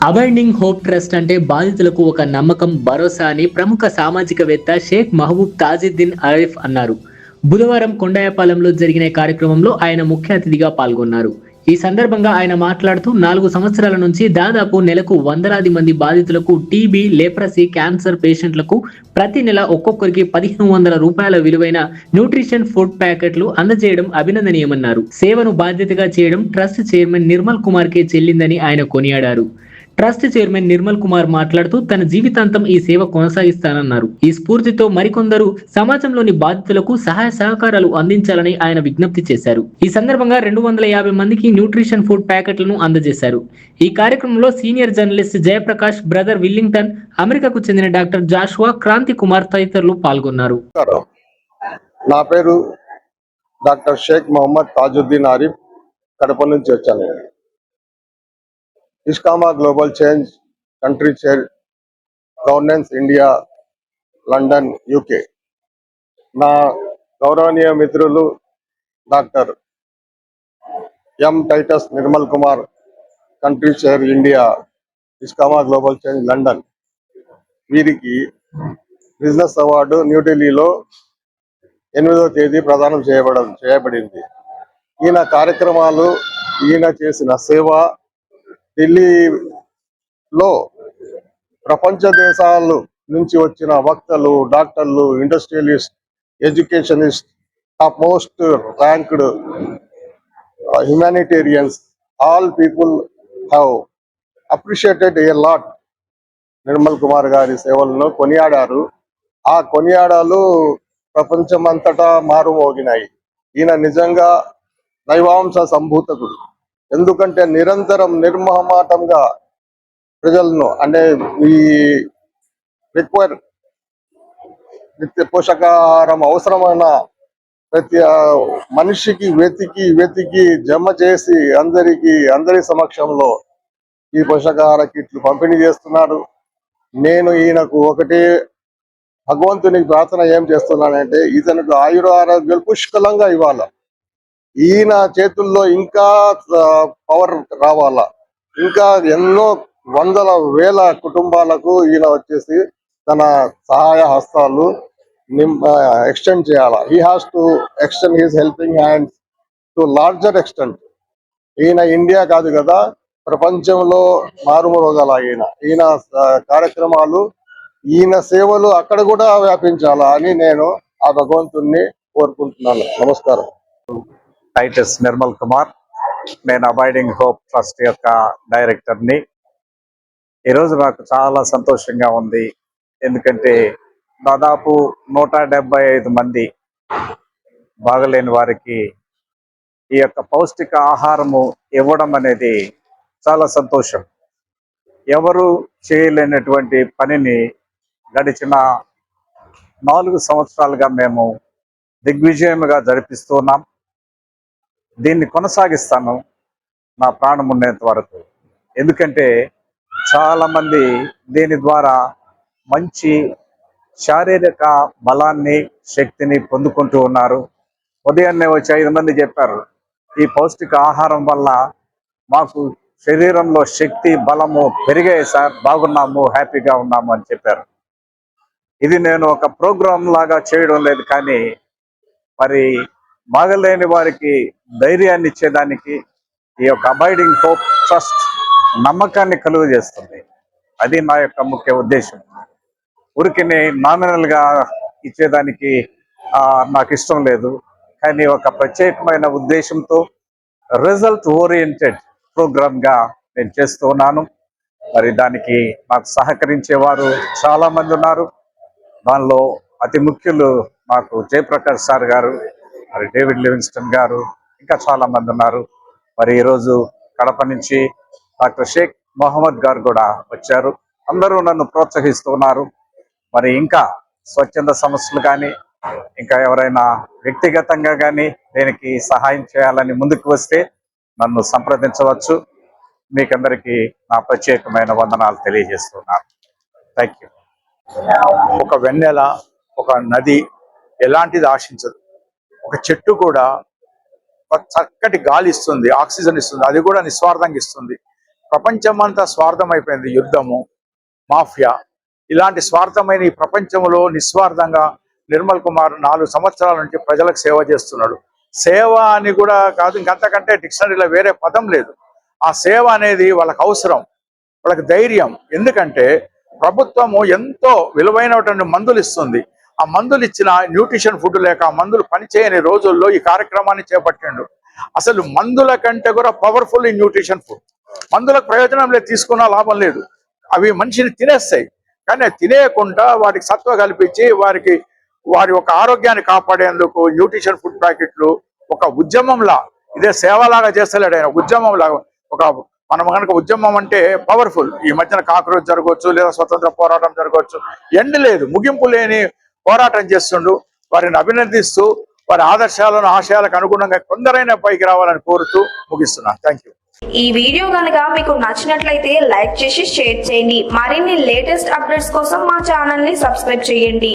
అబైండింగ్ hope trust అంటే బాధితులకు ఒక నమ్మకం, భరోసా అని ప్రముఖ సామాజికవేత్త షేక్ మహబూబ్ తాజుద్దీన్ అరీఫ్ అన్నారు. బుధవారం కొండాయపాలెంలో జరిగిన కార్యక్రమంలో ఆయన ముఖ్య అతిథిగా పాల్గొన్నారు. ఈ సందర్భంగా ఆయన మాట్లాడుతూ 4 సంవత్సరాల నుంచి దాదాపు నెలకు వందలాది మంది బాధితులకు టీబీ, లెప్రసీ, క్యాన్సర్ పేషెంట్లకు ప్రతి నెల ఒక్కొక్కరికి 1500 రూపాయల విలువైన న్యూట్రిషన్ ఫుడ్ ప్యాకెట్లు అందజేయడం అభినందనీయమన్నారు. సేవను బాధ్యతగా చేయడం ట్రస్ట్ చైర్మన్ నిర్మల్ కుమార్ కే చెల్లిందని ఆయన కొనియాడారు. ట్రస్ట్ చైర్మన్ నిర్మల్ కుమార్ మాట్లాడుతూ తన జీవితాంతం ఈ సేవ కొనసాగిస్తానన్నారు. ఈ స్ఫూర్తితో మరికొందరు సమాజంలోని బాధితులకు సహాయ సహకారాలు అందించాలని ఆయన విజ్ఞప్తి చేశారు. ఈ సందర్భంగా 250 మందికి న్యూట్రిషన్ ఫుడ్ ప్యాకెట్లను అందజేశారు. ఈ కార్యక్రమంలో senior journalist Jayaprakash, brother Willingdon, అమెరికాకు చెందిన డాక్టర్ జాషువా, క్రాంతి కుమార్ తదితరులు పాల్గొన్నారు. నా పేరు డాక్టర్ షేక్ మొహమ్మద్ తాజుద్దీన్ ఆరిఫ్, కడప నుంచి వచ్చాను. ఇస్కామా global change country chair, governance India, London, UK. నా గౌరవనీయ మిత్రులు doctor M Titus Nirmal Kumar, country chair India, ఇస్కామా గ్లోబల్ చేంజ్, లండన్. వీరికి బిజినెస్ అవార్డు న్యూఢిల్లీలో 8వ తేదీ ప్రదానం చేయబడింది. ఈయన కార్యక్రమాలు, ఈయన చేసిన సేవ ఢిల్లీలో ప్రపంచ దేశాల నుంచి వచ్చిన వక్తలు, డాక్టర్లు, industrialist, educationist, top most ranked humanitarians, all people have appreciated a lot Nirmal Kumar గారి సేవలను కొనియాడారు. ఆ కొనియాడాలు ప్రపంచమంతటా మారుమోగినాయి. ఈయన నిజంగా దైవాంశ సంభూతకుడు. ఎందుకంటే నిరంతరం నిర్మహమాటంగా ప్రజలను, అంటే ఈ రిక్వైర్ నిత్య పోషకాహారం అవసరమైన ప్రతి మనిషికి వెతికి జమ చేసి అందరి సమక్షంలో ఈ పోషకాహార కిట్లు పంపిణీ చేస్తున్నారు. నేను ఈయనకు ఒకటే భగవంతునికి ప్రార్థన ఏం చేస్తున్నానంటే, ఇతనికి ఆరోగ్యాలు పుష్కలంగా ఇవ్వాల. ఈయన చేతుల్లో ఇంకా పవర్ రావాలా. ఇంకా ఎన్నో వందల వేల కుటుంబాలకు ఈయన వచ్చేసి తన సహాయ హస్తాలు ఎక్స్టెండ్ చేయాలా. He has to extend his helping hands to larger extent. ఈయన ఇండియా కాదు కదా, ప్రపంచంలో మారుమోగల ఈయన కార్యక్రమాలు, ఈయన సేవలు అక్కడ కూడా వ్యాపించాలా అని నేను ఆ భగవంతుణ్ణి కోరుకుంటున్నాను. నమస్కారం. టైటస్ నిర్మల్ కుమార్, నేను అబైడింగ్ హోప్ ట్రస్ట్ యొక్క డైరెక్టర్ని. ఈరోజు నాకు చాలా సంతోషంగా ఉంది. ఎందుకంటే దాదాపు 175 మంది బాగలేని వారికి ఈ యొక్క పౌష్టిక ఆహారము ఇవ్వడం అనేది చాలా సంతోషం. ఎవరు చేయలేనటువంటి పనిని గడిచిన 4 సంవత్సరాలుగా మేము దిగ్విజయముగా జరిపిస్తున్నాం. దీన్ని కొనసాగిస్తాను నా ప్రాణం ఉండేంత వరకు. ఎందుకంటే చాలామంది దీని ద్వారా మంచి శారీరక బలాన్ని, శక్తిని పొందుకుంటూ ఉన్నారు. ఉదయాన్నే వచ్చి 5 మంది చెప్పారు, ఈ పౌష్టిక ఆహారం వల్ల మాకు శరీరంలో శక్తి, బలము పెరిగాయి సార్, బాగున్నాము, హ్యాపీగా ఉన్నాము అని చెప్పారు. ఇది నేను ఒక ప్రోగ్రాం లాగా చేయడం లేదు, కానీ మరి బాగలేని వారికి ధైర్యాన్ని ఇచ్చేదానికి ఈ యొక్క అబైడింగ్ హోప్ ట్రస్ట్ నమ్మకాన్ని కలుగజేస్తుంది. అది నా యొక్క ముఖ్య ఉద్దేశం. ఊరికినే నామినల్గా ఇచ్చేదానికి నాకు ఇష్టం లేదు, కానీ ఒక ప్రత్యేకమైన ఉద్దేశంతో రిజల్ట్ ఓరియంటెడ్ ప్రోగ్రామ్గా నేను చేస్తూ ఉన్నాను. మరి దానికి నాకు సహకరించేవారు చాలామంది ఉన్నారు. దానిలో అతి ముఖ్యులు మాకు జయప్రకాష్ సార్ గారు, మరి డేవిడ్ లివింగ్స్టన్ గారు, ఇంకా చాలా మంది ఉన్నారు. మరి ఈరోజు కడప నుంచి డాక్టర్ షేక్ మొహమ్మద్ గారు కూడా వచ్చారు. అందరూ నన్ను ప్రోత్సహిస్తున్నారు. మరి ఇంకా స్వచ్ఛంద సంస్థలు కానీ, ఇంకా ఎవరైనా వ్యక్తిగతంగా కానీ దీనికి సహాయం చేయాలని ముందుకు వస్తే నన్ను సంప్రదించవచ్చు. మీకందరికీ నా ప్రత్యేకమైన వందనాలు తెలియజేస్తున్నాను. Thank you. ఒక వెన్నెల, ఒక నది ఎలాంటిది ఆశించదు. ఒక చెట్టు కూడా ఒక చక్కటి గాలి ఇస్తుంది, ఆక్సిజన్ ఇస్తుంది, అది కూడా నిస్వార్థంగా ఇస్తుంది. ప్రపంచమంతా స్వార్థమైపోయింది. యుద్ధము, మాఫియా, ఇలాంటి స్వార్థమైన ఈ ప్రపంచంలో నిస్వార్థంగా నిర్మల్ కుమార్ 4 సంవత్సరాల నుంచి ప్రజలకు సేవ చేస్తున్నాడు. సేవ అని కూడా కాదు, ఇంకంతకంటే డిక్షనరీలో వేరే పదం లేదు. ఆ సేవ అనేది వాళ్ళకి అవసరం, వాళ్ళకి ధైర్యం. ఎందుకంటే ప్రభుత్వము ఎంతో విలువైనటువంటి మందులు ఇస్తుంది. ఆ మందులు ఇచ్చిన న్యూట్రిషన్ ఫుడ్ లేక ఆ మందులు పనిచేయని రోజుల్లో ఈ కార్యక్రమాన్ని చేపట్టిండు. అసలు మందుల కంటే కూడా పవర్ఫుల్ ఈ న్యూట్రిషన్ ఫుడ్. మందులకు ప్రయోజనం లేదు, తీసుకున్నా లాభం లేదు, అవి మనిషిని తినేస్తాయి. కానీ తినేయకుండా వాటికి సత్వ కల్పించి వారి యొక్క ఆరోగ్యాన్ని కాపాడేందుకు న్యూట్రిషన్ ఫుడ్ ప్యాకెట్లు ఒక ఉద్యమంలా, ఇదే సేవలాగా చేస్తలేడు ఆయన. ఉద్యమంలాగా మనం కనుక ఉద్యమం అంటే పవర్ఫుల్. ఈ మధ్యన కాక్రోచ్ జరగవచ్చు, లేదా స్వతంత్ర పోరాటం జరగవచ్చు, ఎండ్ లేదు, ముగింపు లేని పోరాటం చేస్తుండు. వారిని అభినందిస్తూ వారి ఆదర్శాలను, ఆశయాలకు అనుగుణంగా కొందరైనా పైకి రావాలని కోరుతూ ముగిస్తున్నాను. Thank you. ఈ వీడియో గనుక మీకు నచ్చినట్లయితే లైక్ చేసి షేర్ చేయండి. మరిన్ని లేటెస్ట్ అప్డేట్స్ కోసం మా ఛానల్ ని సబ్స్క్రైబ్ చేయండి.